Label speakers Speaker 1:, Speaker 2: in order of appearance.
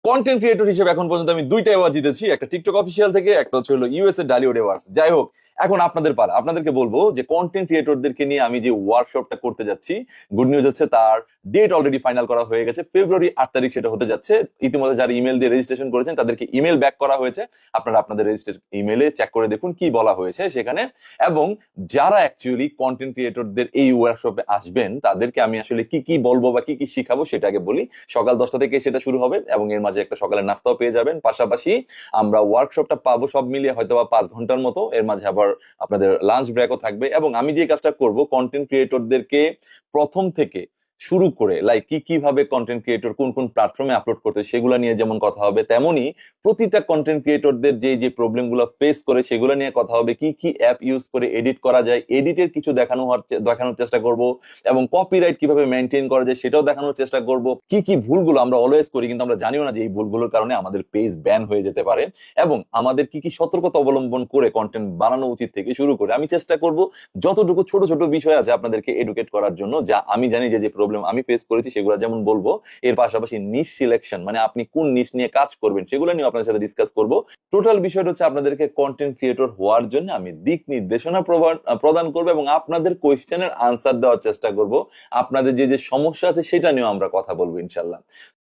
Speaker 1: Content creator হিসেবে এখন পর্যন্ত আমি দুইটা অ্যাওয়ার্ড জিতেছি, একটা টিকটক অফিসিয়াল থেকে, একটা হচ্ছে হলো ইউএসএ ডালিউড অ্যাওয়ার্ডস। যাই হোক, এখন আপনাদের পালা। আপনাদেরকে বলবো যে কন্টেন্ট ক্রিয়েটরদেরকে নিয়ে আমি যে ওয়ার্কশপটা করতে যাচ্ছি, গুড নিউজ হচ্ছে তার ডেট অলরেডি ফাইনাল করা হয়ে গেছে। ফেব্রুয়ারি 8 তারিখ সেটা হতে যাচ্ছে। ইতিমধ্যে যারা ইমেল দিয়ে রেজিস্ট্রেশন করেছেন তাদেরকে ইমেল ব্যাক করা হয়েছে। আপনারা আপনাদের রেজিস্ট্রেশন ইমেলে চেক করে দেখুন কি বলা হয়েছে সেখানে। এবং যারা অ্যাকচুয়ালি কন্টেন্ট ক্রিয়েটরদের এই ওয়ার্কশপে আসবেন তাদেরকে আমি আসলে কি কি বলবো বা কি কি শিখাবো সেটা আগে বলি। সকাল 10টা থেকে সেটা শুরু হবে এবং এর মাঝে একটা সকালের নাস্তাও পেয়ে যাবেন। পাশাপাশি আমরা ওয়ার্কশপটা পাবো সব মিলিয়ে হয়তো বা 5 ঘন্টার মতো। এর মাঝে আবার আপনাদের লাঞ্চ ব্রেকও থাকবে। এবং আমি যে কাজটা করব, কন্টেন্ট ক্রিয়েটরদেরকে প্রথম থেকে শুরু করে লাইক কিভাবে কন্টেন্ট ক্রিয়েটর কোন কোন প্ল্যাটফর্মে আপলোড করতে হয় সেগুলো নিয়ে যেমন কথা হবে, তেমনি প্রতিটা কন্টেন্ট ক্রিয়েটরদের যে যে প্রবলেম গুলো ফেস করে সেগুলো নিয়ে কথা হবে। কি কি অ্যাপ ইউজ করে এডিট করা যায়, এডিটের কিছু দেখানোর চেষ্টা করব। এবং কপিরাইট কিভাবে মেনটেন করা যায় সেটাও দেখানোর চেষ্টা করব। কি কি ভুলগুলো আমরা অলওয়েজ করি কিন্তু আমরা জানিও না যে এই ভুলগুলোর কারণে আমাদের পেজ ব্যান হয়ে যেতে পারে। এবং আমাদের কি কি সতর্কতা অবলম্বন করে কন্টেন্ট বানানো উচিত থেকে শুরু করে আমি চেষ্টা করব যতটুকু ছোট ছোট বিষয় আছে আপনাদেরকে এডুকেট করার জন্য। যা আমি জানি যে যে প্রবলেম আমি ফেস করেছি সেগুলো যেমন বলবো, এর পাশাপাশি নিশ সিলেকশন মানে আপনি কোন নিশ নিয়ে কাজ করবেন সেগুলো নিয়ে আপনাদের সাথে ডিসকাস করব। টোটাল বিষয়টা হচ্ছে আপনাদেরকে কন্টেন্ট ক্রিয়েটর হওয়ার জন্য আমি দিক নির্দেশনা প্রদান করবো এবং আপনাদের কোয়েশ্চেনের আনসার দেওয়ার চেষ্টা করব। আপনাদের যে যে সমস্যা আছে সেটা নিয়েও আমরা কথা বলবো ইনশাল্লাহ।